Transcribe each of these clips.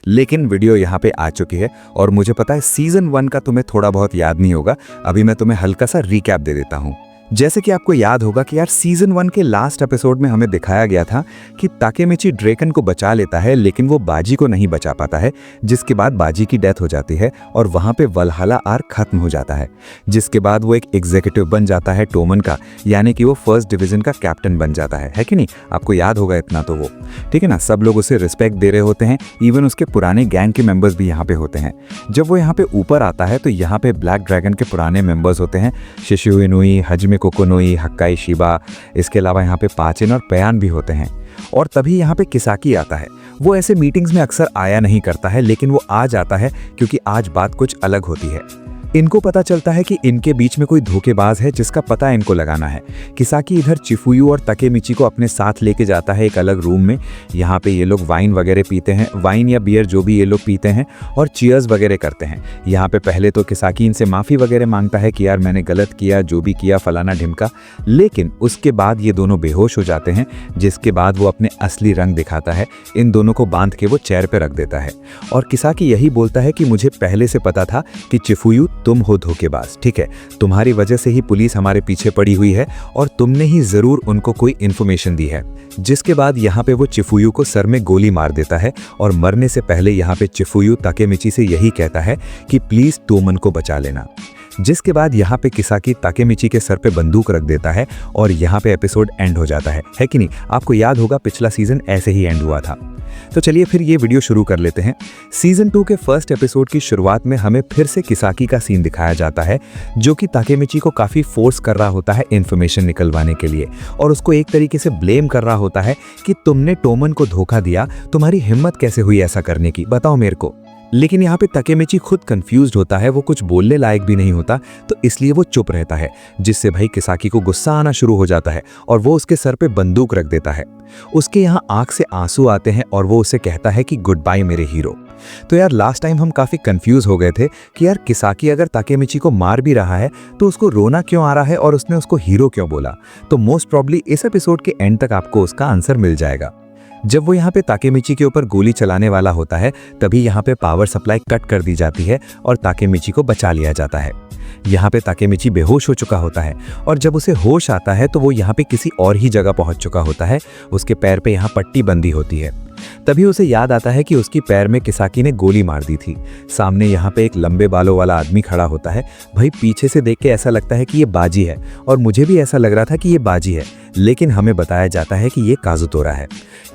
लेकिन वीडियो यहाँ पे आ चुकी है और मुझे पता है सीजन 1 का तुम्हें थोड़ा बहुत याद नहीं होगा। अभी मैं तुम्हें हल्का सा रिकैप दे देता हूँ। जैसे कि आपको याद होगा कि यार सीजन 1 के लास्ट एपिसोड में हमें दिखाया गया था कि ताकेमिची ड्रेकन को बचा लेता है, लेकिन वो बाजी को नहीं बचा पाता है, जिसके बाद बाजी की डेथ हो जाती है और वहां पे वल्हला आर्क खत्म हो जाता है। जिसके बाद वो एक एग्जीक्यूटिव बन जाता है टोमन का, यानी कि वो फर्स्ट डिवीजन का कैप्टन बन जाता है कि नहीं? आपको याद होगा इतना तो वो, ठीक है ना? सब लोग उसे रिस्पेक्ट दे रहे होते हैं, इवन उसके पुराने गैंग के मेंबर्स भी यहाँ पे होते हैं। जब वो यहाँ पे ऊपर आता है तो यहाँ पे ब्लैक ड्रैगन के पुराने मेंबर्स होते हैं, शिशिओ इनुई, हजमे कोकोनोई, हक्काई शिबा, इसके अलावा यहाँ पे पाचिन और पयान भी होते हैं। और तभी यहाँ पे किसाकी आता है। वो ऐसे मीटिंग्स में अक्सर आया नहीं करता है, लेकिन वो आ जाता है क्योंकि आज बात कुछ अलग होती है। इनको पता चलता है कि इनके बीच में कोई धोखेबाज है जिसका पता इनको लगाना है। किसाकी इधर चिफुयू और ताकेमिची को अपने साथ लेके जाता है एक अलग रूम में। यहाँ पे ये लोग वाइन वगैरह पीते हैं, वाइन या बियर जो भी ये लोग पीते हैं, और चीयर्स वगैरह करते हैं। यहाँ पे पहले तो किसाकी इनसे माफ़ी वगैरह मांगता है कि यार मैंने गलत किया, जो भी किया फलाना ढिमका, लेकिन उसके बाद ये दोनों बेहोश हो जाते हैं, जिसके बाद वो अपने असली रंग दिखाता है। इन दोनों को बांध के वो चेयर पर रख देता है और किसाकी यही बोलता है कि मुझे पहले से पता था कि चिफुयू तुम हो धोखेबाज, ठीक है? तुम्हारी वजह से ही पुलिस हमारे पीछे पड़ी हुई है और तुमने ही जरूर उनको कोई इन्फॉर्मेशन दी है। जिसके बाद यहाँ पे वो चिफुयू को सर में गोली मार देता है और मरने से पहले यहाँ पे चिफुयू ताकेमिची से यही कहता है कि प्लीज टोमन को बचा लेना। जिसके बाद यहाँ पे किसाकी ताकेमिची के सर पे बंदूक रख देता है और यहाँ पे एपिसोड एंड हो जाता है कि नहीं? आपको याद होगा पिछला सीजन ऐसे ही एंड हुआ था। तो चलिए फिर ये वीडियो शुरू कर लेते हैं। सीजन 2 के फर्स्ट एपिसोड की शुरुआत में हमें फिर से किसाकी का सीन दिखाया जाता है, जो कि ताकेमिची को काफी फोर्स कर रहा होता है इन्फॉर्मेशन निकलवाने के लिए, और उसको एक तरीके से ब्लेम कर रहा होता है कि तुमने टोमन को धोखा दिया, तुम्हारी हिम्मत कैसे हुई ऐसा करने की, बताओ मेरे को। लेकिन यहाँ पे ताकेमिची खुद कंफ्यूज्ड होता है, वो कुछ बोलने लायक भी नहीं होता, तो इसलिए वो चुप रहता है, जिससे भाई किसाकी को गुस्सा आना शुरू हो जाता है और वो उसके सर पे बंदूक रख देता है। उसके यहाँ आंख से आंसू आते हैं और वो उसे कहता है कि गुड बाय मेरे हीरो। तो यार लास्ट टाइम हम काफी कंफ्यूज हो गए थे कि यार किसाकी अगर ताकेमिची को मार भी रहा है तो उसको रोना क्यों आ रहा है और उसने उसको हीरो क्यों बोला। तो मोस्ट प्रॉब्ली इस एपिसोड के एंड तक आपको उसका आंसर मिल जाएगा। जब वो यहाँ पे ताकेमिची के ऊपर गोली चलाने वाला होता है, तभी यहाँ पे पावर सप्लाई कट कर दी जाती है और ताकेमिची को बचा लिया जाता है। यहाँ पे ताकेमिची बेहोश हो चुका होता है और जब उसे होश आता है तो वो यहाँ पे किसी और ही जगह पहुंच चुका होता है। उसके पैर पे यहाँ पट्टी बंधी होती है। तभी उसे याद आता है कि उसकी पैर में किसाकी ने गोली मार दी थी। सामने यहाँ पे एक लंबे बालों वाला आदमी खड़ा होता है। भाई पीछे से देख के ऐसा लगता है कि ये बाजी है, और मुझे भी ऐसा लग रहा था कि ये बाजी है, लेकिन हमें बताया जाता है कि ये काजुतोरा है।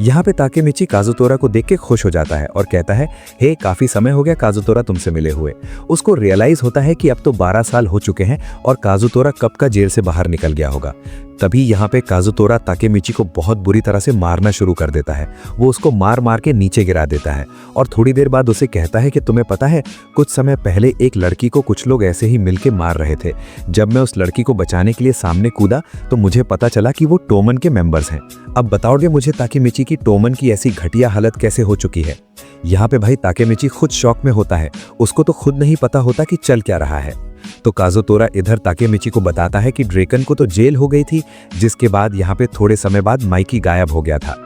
यहाँ पे ताकेमिची काजुतोरा को देख के खुश हो जाता है और कहता है, हे काफी समय हो गया काजुतोरा तुमसे मिले हुए। उसको रियलाइज होता है कि अब तो 12 साल हो चुके हैं और काजुतोरा कब का जेल से बाहर निकल गया होगा। तभी यहाँ पे काजुतोरा ताकेमिची को बहुत बुरी तरह से मारना शुरू कर देता है। वो उसको मार मार के नीचे गिरा देता है और थोड़ी देर बाद उसे कहता है कि तुम्हें पता है, कुछ समय पहले एक लड़की को कुछ लोग ऐसे ही मिलके मार रहे थे। जब मैं उस लड़की को बचाने के लिए सामने कूदा तो मुझे पता चला कि वो टोमन के मेंबर्स हैं। अब बताओगे मुझे ताकेमिची की टोमन की ऐसी घटिया हालत कैसे हो चुकी है? यहाँ पे भाई ताकेमिची खुद शॉक में होता है। उसको तो खुद नहीं पता होता कि चल क्या रहा है। तो काजुतोरा इधर ताकेमिची को बताता है कि ड्रेकन को तो जेल हो गई थी, जिसके बाद यहाँ पे थोड़े समय बाद माइकी गायब हो गया था।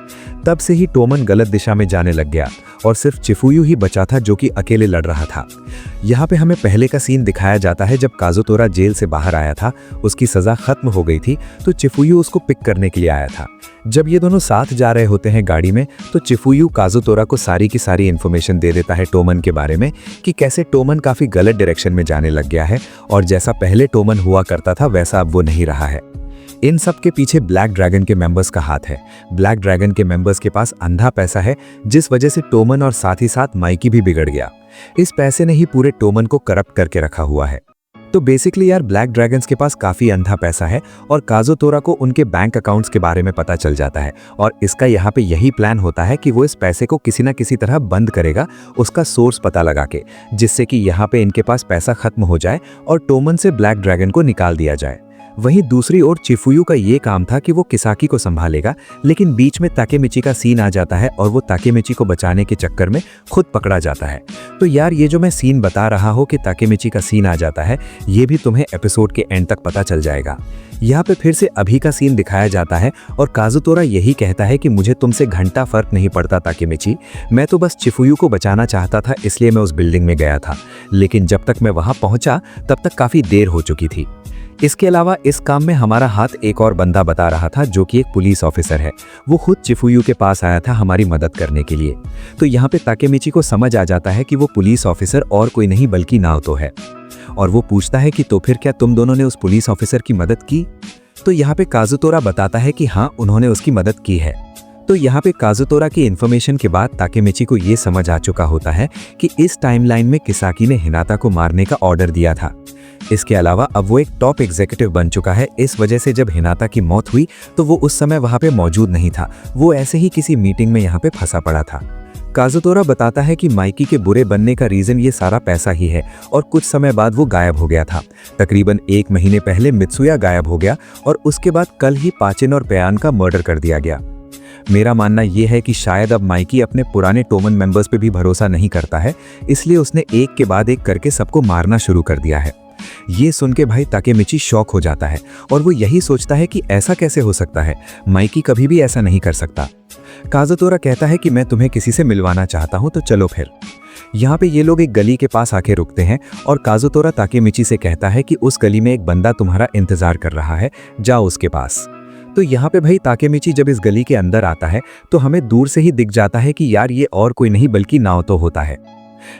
तब से ही टोमन गलत दिशा में जाने लग गया और सिर्फ चिफुयू ही बचा था जो कि अकेले लड़ रहा था। यहाँ पे हमें पहले का सीन दिखाया जाता है जब काजुतोरा जेल से बाहर आया था, उसकी सजा खत्म हो गई थी, तो चिफुयू उसको पिक करने के लिए आया था। जब ये दोनों साथ जा रहे होते हैं गाड़ी में, तो चिफुयू काजुतोरा को सारी की सारी इन्फॉर्मेशन दे देता है टोमन के बारे में, कि कैसे टोमन काफी गलत डायरेक्शन में जाने लग गया है और जैसा पहले टोमन हुआ करता था वैसा अब वो नहीं रहा है। इन सब के पीछे ब्लैक ड्रैगन के मेंबर्स का हाथ है। ब्लैक ड्रैगन के मेंबर्स के पास अंधा पैसा है, जिस वजह से टोमन और साथ ही साथ माइकी भी बिगड़ गया। इस पैसे ने ही पूरे टोमन को करप्ट करके रखा हुआ है। तो बेसिकली यार ब्लैक ड्रैगन्स के पास काफी अंधा पैसा है और काजुतोरा को उनके बैंक अकाउंट्स के बारे में पता चल जाता है और इसका यहाँ पे यही प्लान होता है कि वो इस पैसे को किसी ना किसी तरह बंद करेगा, उसका सोर्स पता लगा के, जिससे कि यहाँ पे इनके पास पैसा खत्म हो जाए और टोमन से ब्लैक ड्रैगन को निकाल दिया जाए। वहीं दूसरी ओर चिफुयू का ये काम था कि वो किसाकी को संभालेगा, लेकिन बीच में ताकेमिची का सीन आ जाता है और वो ताकेमिची को बचाने के चक्कर में खुद पकड़ा जाता है। तो यार ये जो मैं सीन बता रहा हूँ कि ताकेमिची का सीन आ जाता है, ये भी तुम्हें एपिसोड के एंड तक पता चल जाएगा। यहाँ पे फिर से अभी का सीन दिखाया जाता है और काजुतोरा यही कहता है कि मुझे तुमसे घंटा फर्क नहीं पड़ता ताकेमिची, मैं तो बस चिफुयू को बचाना चाहता था, इसलिए मैं उस बिल्डिंग में गया था, लेकिन जब तक मैं वहां पहुंचा तब तक काफी देर हो चुकी थी। इसके अलावा इस काम में हमारा हाथ एक और बंदा बता रहा था जो कि एक पुलिस ऑफिसर है। वो खुद चिफुयू के पास आया था हमारी मदद करने के लिए। तो यहाँ पे ताकेमिची को समझ आ जाता है कि वो पुलिस ऑफिसर और कोई नहीं बल्कि नाओतो है, और वो पूछता है कि तो फिर क्या तुम दोनों ने उस पुलिस ऑफिसर की मदद की? तो यहाँ पे काजुतोरा बताता है कि हाँ, उन्होंने उसकी मदद की है। तो यहाँ पे काजुतोरा की इन्फॉर्मेशन के बाद ताकेमिची को ये समझ आ चुका होता है कि इस टाइमलाइन में किसाकी ने हिनाता को मारने का ऑर्डर दिया था। इसके अलावा अब वो एक टॉप एग्जीक्यूटिव बन चुका है, इस वजह से जब हिनाता की मौत हुई तो वो उस समय वहाँ पे मौजूद नहीं था, वो ऐसे ही किसी मीटिंग में यहाँ पे फंसा पड़ा था। काजुतोरा बताता है कि माइकी के बुरे बनने का रीजन ये सारा पैसा ही है, और कुछ समय बाद वो गायब हो गया था। तकरीबन 1 महीने पहले मित्सुया गायब हो गया और उसके बाद कल ही पाचिन और बयान का मर्डर कर दिया गया। मेरा मानना यह है कि शायद अब माइकी अपने पुराने टोमन मेंबर्स पे भी भरोसा नहीं करता है, इसलिए उसने एक के बाद एक करके सबको मारना शुरू कर दिया है। ये सुन के भाई ताकेमिची शॉक हो जाता है और वो यही सोचता है कि ऐसा कैसे हो सकता है, माइकी कभी भी ऐसा नहीं कर सकता। काजुतोरा कहता है कि मैं तुम्हें किसी से मिलवाना चाहता हूं, तो चलो फिर। यहाँ पे ये लोग एक गली के पास आके रुकते हैं और काजुतोरा ताकेमिची से कहता है कि उस गली में एक बंदा तुम्हारा इंतजार कर रहा है, जाओ उसके पास। तो यहाँ पे भाई ताकेमिची जब इस गली के अंदर आता है तो हमें दूर से ही दिख जाता है कि यार ये और कोई नहीं बल्कि नाओतो होता है।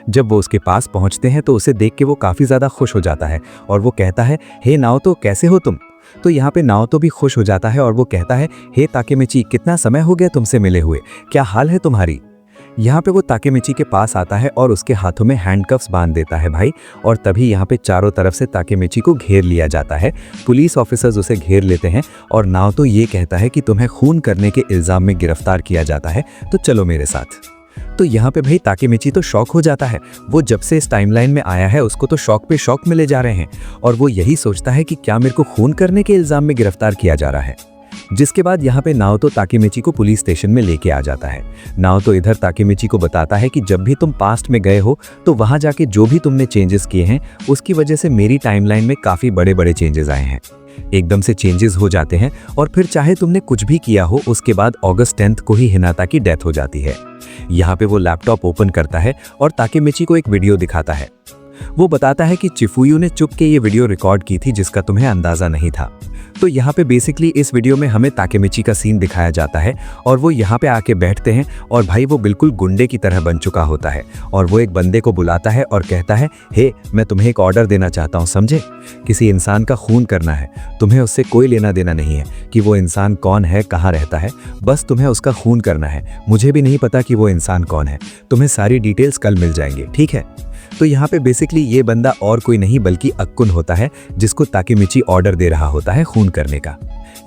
जब वो उसके पास पहुंचते हैं तो उसे देख के वो काफी ज्यादा खुश हो जाता है और वो कहता है, हे नाओतो, कैसे हो तुम? तो यहाँ पे नाओतो भी खुश हो जाता है और वो कहता है, हे ताकेमिची, कितना समय हो गया तुमसे मिले हुए, क्या हाल है तुम्हारी? यहाँ पे वो ताकेमिची के पास आता है और उसके हाथों में हैंडकफ्स बांध देता है भाई, और तभी यहाँ पे चारों तरफ से ताकेमिची को घेर लिया जाता है। पुलिस ऑफिसर्स उसे घेर लेते हैं और नाओतो ये कहता है कि तुम्हें खून करने के इल्जाम में गिरफ्तार किया जाता है, तो चलो मेरे साथ। तो यहाँ पे भाई ताकेमिची तो शॉक हो जाता है। वो जब से इस टाइमलाइन में आया है उसको तो शॉक पे शॉक मिले जा रहे हैं और वो यही सोचता है कि क्या मेरे को खून करने के इल्जाम में गिरफ्तार किया जा रहा है। जिसके बाद यहाँ पे नाओतो ताकेमिची को पुलिस स्टेशन में लेके आ जाता है। नाओतो इधर ताकेमिची को बताता है कि जब भी तुम पास्ट में गए हो तो वहां जाके जो भी तुमने चेंजेस किए हैं उसकी वजह से मेरी टाइमलाइन में काफी बड़े बड़े चेंजेस आए हैं। एकदम से चेंजेस हो जाते हैं और फिर चाहे तुमने कुछ भी किया हो, उसके बाद अगस्त 10 को ही हिनाता की डेथ हो जाती है। यहाँ पे वो लैपटॉप ओपन करता है और ताकेमिची को एक वीडियो दिखाता है। वो बताता है कि चिफुयू ने चुप के ये वीडियो रिकॉर्ड की थी जिसका तुम्हें अंदाजा नहीं था। तो यहाँ पे बेसिकली इस वीडियो में हमें ताकेमिची का सीन दिखाया जाता है और वो यहाँ पे आके बैठते हैं और भाई वो बिल्कुल गुंडे की तरह बन चुका होता है और वो एक बंदे को बुलाता है और कहता है, हे मैं तुम्हें एक ऑर्डर देना चाहता हूँ, समझे? किसी इंसान का खून करना है, तुम्हें उससे कोई लेना देना नहीं है कि वो इंसान कौन है, कहाँ रहता है, बस तुम्हें उसका खून करना है। मुझे भी नहीं पता कि वो इंसान कौन है, तुम्हें सारी डिटेल्स कल मिल जाएंगे, ठीक है? तो यहाँ पे बेसिकली ये बंदा और कोई नहीं बल्कि अक्कुन होता है जिसको ताकेमिची ऑर्डर दे रहा होता है खून करने का।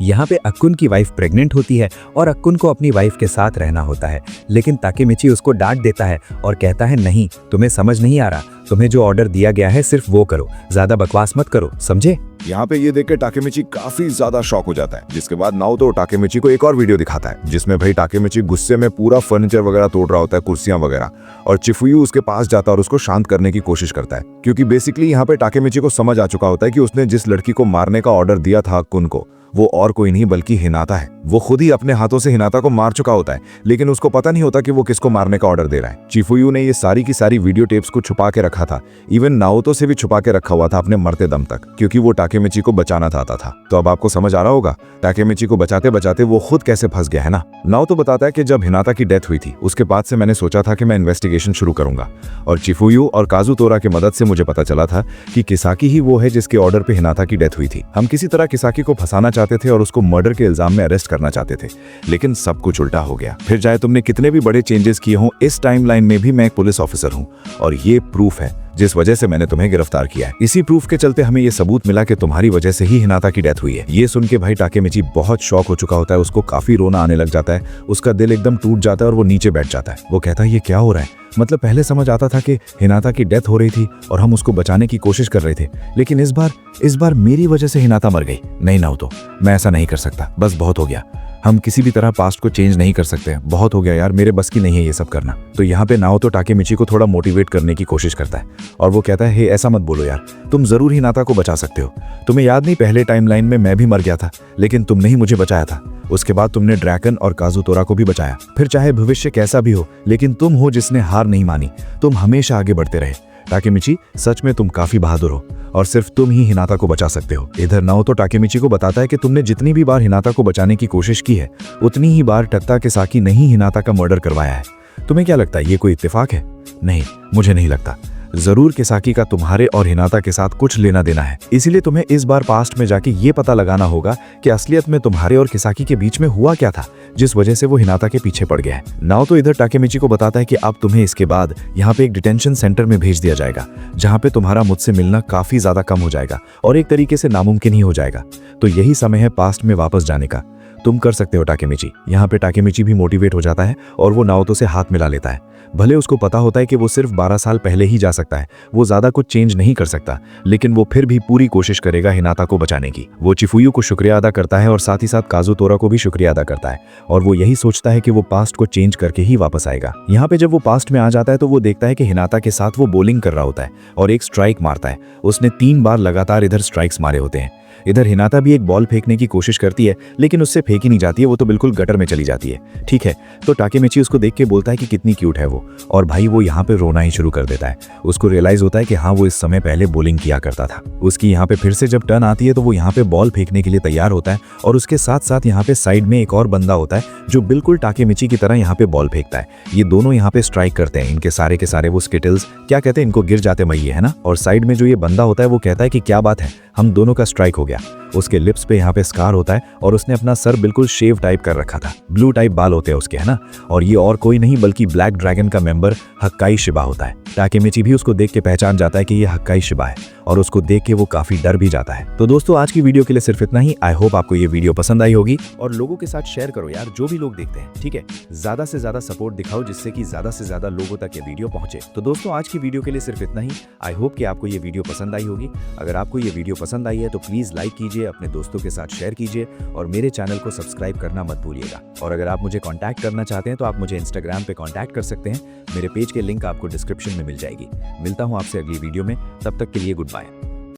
यहाँ पे अक्कुन की वाइफ प्रेग्नेंट होती है और अक्कुन को अपनी वाइफ के साथ रहना होता है, लेकिन ताकेमिची उसको डांट देता है और कहता है, नहीं, तुम्हें समझ नहीं आ रहा, तुम्हें जो ऑर्डर दिया गया है सिर्फ वो करो, ज्यादा बकवास मत करो, समझे? यहाँ पे ये देख के ताकेमिची काफी ज्यादा शॉक हो जाता है। जिसके बाद नाओतो ताकेमिची को एक और वीडियो दिखाता है जिसमें भाई ताकेमिची गुस्से में पूरा फर्नीचर वगैरह तोड़ रहा होता है, कुर्सियां वगैरह, और चिफुयू उसके पास जाता है और उसको शांत करने की कोशिश करता है, क्योंकि बेसिकली यहाँ पे ताकेमिची को समझ आ चुका होता है कि उसने जिस लड़की को मारने का ऑर्डर दिया था अक्कुन को, वो और कोई नहीं बल्कि हिनाता है। वो खुद ही अपने हाथों से हिनाता को मार चुका होता है, लेकिन उसको पता नहीं होता कि वो किसको मारने का ऑर्डर दे रहा है। चिफुयू ने ये सारी की सारी वीडियो टेप्स को छुपा के रखा था, इवन नाओतो से भी छुपा के रखा हुआ था अपने मरते दम तक, क्योंकि वो ताकेमिची को बचाना चाहता था। तो अब आपको समझ आ रहा होगा ताकेमिची को बचाते बचाते वो खुद कैसे फंस गया है ना। नाओतो बताता है कि जब हिनाता की डेथ हुई थी उसके बाद से मैंने सोचा था कि मैं इन्वेस्टिगेशन शुरू करूंगा, और चिफुयू और काजुतोरा की मदद से मुझे पता चला था कि किसाकी ही वो है जिसके ऑर्डर पे हिनाता की डेथ हुई थी। हम किसी तरह किसाकी को फंसाना चाहते थे और उसको मर्डर के इल्जाम में अरेस्ट करना चाहते थे, लेकिन सब कुछ उल्टा हो गया। फिर चाहे तुमने कितने भी बड़े चेंजेस किए हों, इस टाइमलाइन में भी मैं एक पुलिस ऑफिसर हूं और ये प्रूफ है जिस वजह से मैंने तुम्हें गिरफ्तार किया है। इसी प्रूफ के चलते हमें ये सबूत मिला कि तुम्हारी वजह से ही हिनाता की डेथ हुई है। ये सुन के भाई ताकेमिची बहुत शॉक हो चुका होता है, उसको काफी रोना आने लग जाता है, उसका दिल एकदम टूट जाता है और वो नीचे बैठ जाता है। वो कहता है, ये क्या हो रहा है? मतलब पहले समझ आता था कि हिनाता की डेथ हो रही थी और हम उसको बचाने की कोशिश कर रहे थे, लेकिन इस बार मेरी वजह से हिनाता मर गई। नहीं नाओतो, मैं ऐसा नहीं कर सकता, बस बहुत हो गया। हम किसी भी तरह पास्ट को चेंज नहीं कर सकते, बहुत हो गया यार, मेरे बस की नहीं है ये सब करना। तो यहाँ पे नाओतो टाकेमिची को थोड़ा मोटिवेट करने की कोशिश करता है और वो कहता है, हे ऐसा मत बोलो यार, तुम जरूर हिनाता को बचा सकते हो। तुम्हें याद नहीं पहले टाइमलाइन में मैं भी मर गया था, लेकिन तुमने ही मुझे बचाया था। उसके बाद तुमने ड्रैगन और काजुतोरा को भी बचाया। फिर चाहे भविष्य कैसा भी हो, लेकिन तुम हो जिसने हार नहीं मानी, तुम हमेशा आगे बढ़ते रहे। टाकेमिची, सच में तुम काफी बहादुर हो और सिर्फ तुम ही हिनाता को बचा सकते हो। इधर नाओतो टाकेमिची को बताता है कि तुमने जितनी भी बार हिनाता को बचाने की कोशिश की है, उतनी ही बार टक्ता केसाकी ने ही हिनाता का मर्डर करवाया है। तुम्हें क्या लगता है ये कोई इत्तेफाक है? नहीं, मुझे नहीं लगता। जरूर केसाकी का तुम्हारे और हिनाता के साथ कुछ लेना देना है, इसीलिए तुम्हें इस बार पास्ट में जाके ये पता लगाना होगा कि असलियत में तुम्हारे और केसाकी के बीच में हुआ क्या था, जिस वजह से वो हिनाता के पीछे पड़ गया है। नाओतो इधर टाकेमिची को बताता है कि अब तुम्हें इसके बाद यहाँ पे एक डिटेंशन सेंटर में भेज दिया जाएगा, जहाँ पे तुम्हारा मुझसे मिलना काफी ज्यादा कम हो जाएगा और एक तरीके से नामुमकिन ही हो जाएगा। तो यही समय है पास्ट में वापस जाने का। तुम कर सकते हो टाकेमिची। यहाँ पे टाकेमिची भी मोटिवेट हो जाता है और वो नाओतो से हाथ मिला लेता है। भले उसको पता होता है कि वो सिर्फ 12 साल पहले ही जा सकता है, वो ज्यादा कुछ चेंज नहीं कर सकता, लेकिन वो फिर भी पूरी कोशिश करेगा हिनाता को बचाने की। वो चिफुयू को शुक्रिया अदा करता है और साथ ही साथ काजुतोरा को भी शुक्रिया अदा करता है और वो यही सोचता है कि वो पास्ट को चेंज करके ही वापस आएगा। यहाँ पे जब वो पास्ट में आ जाता है तो वो देखता है कि हिनाता के साथ वो बॉलिंग कर रहा होता है और एक स्ट्राइक मारता है। उसने 3 बार लगातार इधर स्ट्राइक्स मारे होते हैं। इधर हिनाता भी एक बॉल फेंकने की कोशिश करती है, लेकिन उससे फेंकी नहीं जाती है, वो तो बिल्कुल गटर में चली जाती है। ठीक है, तो टाकेमिची उसको देख के बोलता है कि कितनी क्यूट है वो, और भाई वो यहाँ पे रोना ही शुरू कर देता है। उसको रियलाइज होता है कि हाँ, वो इस समय पहले बॉलिंग किया करता था। उसकी यहाँ पे फिर से जब टर्न आती है तो वो यहाँ पे बॉल फेंकने के लिए तैयार होता है और उसके साथ साथ यहाँ पे साइड में एक और बंदा होता है जो बिल्कुल टाकेमिची की तरह यहाँ पे बॉल फेंकता है। ये दोनों यहाँ पे स्ट्राइक करते हैं। इनके सारे के सारे वो स्किटल्स क्या कहते हैं, इनको गिर जाते मैये, है ना। और साइड में जो ये बंदा होता है वो कहता है कि क्या बात है, हम दोनों का स्ट्राइक हो गया। उसके लिप्स पे यहाँ पे स्कार होता है और उसने अपना सर बिल्कुल शेव टाइप कर रखा था, ब्लू टाइप बाल होते हैं उसके, है ना। और ये और कोई नहीं बल्कि ब्लैक ड्रैगन का मेंबर हक्काई शिबा होता है। टाकेमिची भी उसको देख के पहचान जाता है कि ये हक्काई शिबा है और उसको देख के वो काफी डर भी जाता है। तो दोस्तों, आज की वीडियो के लिए सिर्फ इतना ही। आई होप आपको ये वीडियो पसंद आई होगी और लोगों के साथ शेयर करो यार, जो भी लोग देखते हैं, ठीक है। ज्यादा से ज्यादा सपोर्ट दिखाओ जिससे कि ज्यादा से ज्यादा लोगों तक ये वीडियो पहुंचे। तो दोस्तों, आज की वीडियो के लिए सिर्फ इतना ही। आई होप कि आपको ये वीडियो पसंद आई होगी। अगर आपको ये वीडियो पसंद आई है तो प्लीज लाइक कीजिए, अपने दोस्तों के साथ शेयर कीजिए और मेरे चैनल को सब्सक्राइब करना मत भूलिएगा। और अगर आप मुझे कांटेक्ट करना चाहते हैं तो आप मुझे इंस्टाग्राम पे कांटेक्ट कर सकते हैं। मेरे पेज के लिंक आपको डिस्क्रिप्शन में मिल जाएगी। मिलता हूं आपसे अगली वीडियो में, तब तक के लिए गुड बाय।